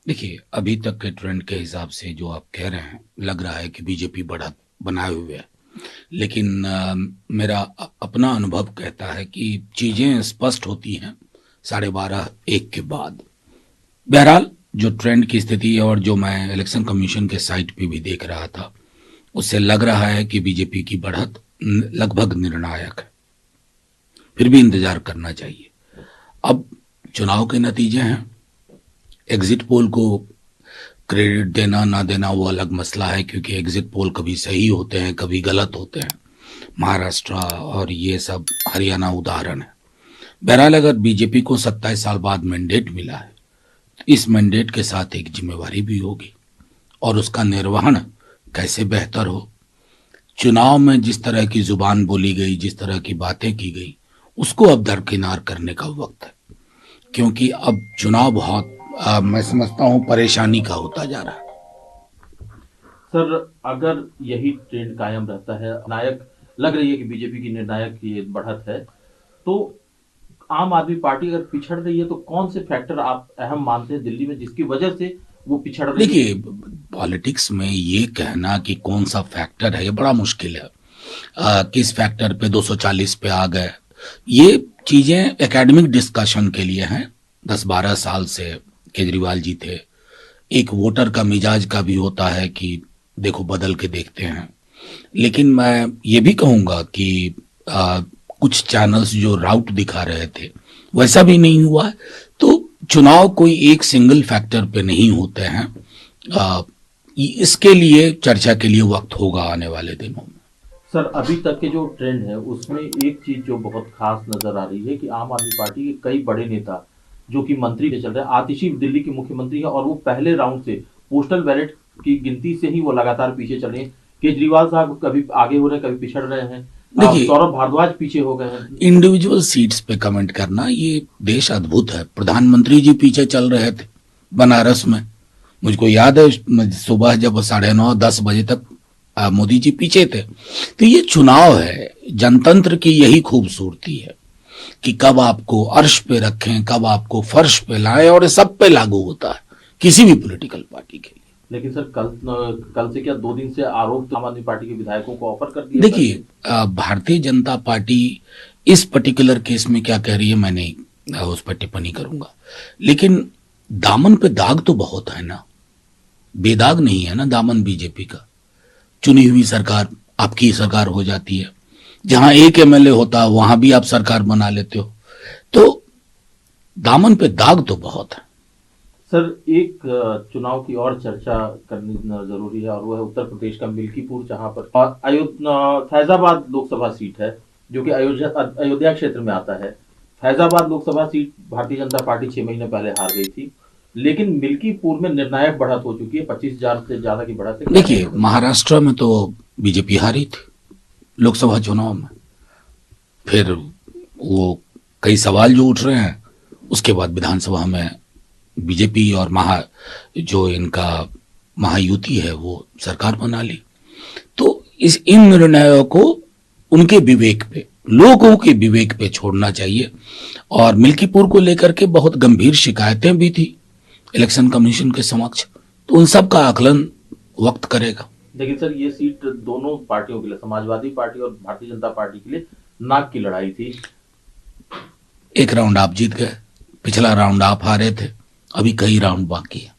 देखिए, अभी तक के ट्रेंड के हिसाब से जो आप कह रहे हैं, लग रहा है कि बीजेपी बढ़त बनाए हुए है। लेकिन मेरा अपना अनुभव कहता है कि चीजें स्पष्ट होती हैं 12:30 एक के बाद। बहरहाल, जो ट्रेंड की स्थिति है और जो मैं इलेक्शन कमीशन के साइट पे भी देख रहा था, उससे लग रहा है कि बीजेपी की बढ़त लगभग निर्णायक है। फिर भी इंतजार करना चाहिए। अब चुनाव के नतीजे हैं। एग्जिट पोल को क्रेडिट देना ना देना वो अलग मसला है, क्योंकि एग्जिट पोल कभी सही होते हैं, कभी गलत होते हैं। महाराष्ट्र और ये सब, हरियाणा उदाहरण है। बहरहाल, अगर बीजेपी को 27 साल बाद मैंडेट मिला है, तो इस मैंडेट के साथ एक जिम्मेवारी भी होगी, और उसका निर्वहन कैसे बेहतर हो। चुनाव में जिस तरह की जुबान बोली गई, जिस तरह की बातें की गई, उसको अब दरकिनार करने का वक्त है। क्योंकि अब चुनाव बहुत मैं समझता हूं परेशानी का होता जा रहा है। सर, अगर यही ट्रेंड कायम रहता है, नायक लग रही है कि बीजेपी की निर्णायक ये बढ़त है, तो आम आदमी पार्टी अगर पिछड़ रही है तो कौन से फैक्टर आप अहम मानते हैं दिल्ली में जिसकी वजह से वो पिछड़ रही है? देखिए, पॉलिटिक्स में ये कहना कि कौन सा फैक्टर है, ये बड़ा मुश्किल है। किस फैक्टर पे 240 पे आ गए, ये चीजें एकेडमिक डिस्कशन के लिए हैं। 10-12 साल से केजरीवाल जी थे। एक वोटर का मिजाज का भी होता है कि देखो बदल के देखते हैं। लेकिन मैं ये भी कहूंगा कि आ, कुछ चैनल्स जो राउट दिखा रहे थे, वैसा भी नहीं हुआ है। तो चुनाव कोई एक सिंगल फैक्टर पे नहीं होते हैं। आ, इसके लिए चर्चा के लिए वक्त होगा आने वाले दिनों में। सर, अभी तक के जो ट्रेंड है उसमें एक चीज जो बहुत खास नजर आ रही है कि आम आदमी पार्टी के कई बड़े नेता जो कि मंत्री के चल रहे हैं, आतिशी दिल्ली की मुख्यमंत्री है और वो पहले राउंड से पोस्टल बैलेट की गिनती से ही वो लगातार पीछे चल रहे हैं। केजरीवाल साहब कभी आगे हो रहे हैं, कभी पिछड़ रहे हैं। देखिए, सौरभ भारद्वाज पीछे हो गए हैं। इंडिविजुअल सीट्स पे कमेंट करना, ये देश अद्भुत है। प्रधानमंत्री जी पीछे चल रहे थे बनारस में। मुझको याद है, सुबह जब 9:30-10 बजे तक मोदी जी पीछे थे। तो ये चुनाव है, जनतंत्र की यही खूबसूरती है कि कब आपको अर्श पे रखें, कब आपको फर्श पे लाएं, और ये सब पे लागू होता है, किसी भी पॉलिटिकल पार्टी के लिए। लेकिन सर, कल से क्या 2 दिन से आरोप तो आम आदमी पार्टी के विधायकों को ऑफर कर दिया? देखिए, भारतीय जनता पार्टी इस पर्टिकुलर केस में क्या कह रही है, मैं नहीं उस पर टिप्पणी करूंगा। लेकिन दामन पे दाग तो बहुत है ना, बेदाग नहीं है ना दामन बीजेपी का। चुनी हुई सरकार आपकी सरकार हो जाती है, जहां एक एमएलए होता है वहां भी आप सरकार बना लेते हो। तो दामन पे दाग तो बहुत है। सर, एक चुनाव की और चर्चा करनी जरूरी है और वो है उत्तर प्रदेश का मिल्कीपुर, जहां पर फैजाबाद लोकसभा सीट है जो कि अयोध्या क्षेत्र में आता है। फैजाबाद लोकसभा सीट भारतीय जनता पार्टी 6 महीने पहले हार गई थी, लेकिन मिल्कीपुर में निर्णायक बढ़त हो चुकी है। 25,000 से ज्यादा की बढ़त है। देखिए, महाराष्ट्र में तो बीजेपी हारी थी लोकसभा चुनाव में। फिर वो कई सवाल जो उठ रहे हैं, उसके बाद विधानसभा में बीजेपी और जो इनका महायुति है वो सरकार बना ली। तो इन निर्णयों को उनके विवेक पे, लोगों के विवेक पे छोड़ना चाहिए। और मिल्कीपुर को लेकर के बहुत गंभीर शिकायतें भी थी इलेक्शन कमीशन के समक्ष, तो उन सब का आकलन वक्त करेगा। लेकिन सर, ये सीट दोनों पार्टियों के लिए, समाजवादी पार्टी और भारतीय जनता पार्टी के लिए, नाक की लड़ाई थी। एक राउंड आप जीत गए, पिछला राउंड आप हारे थे, अभी कई राउंड बाकी है।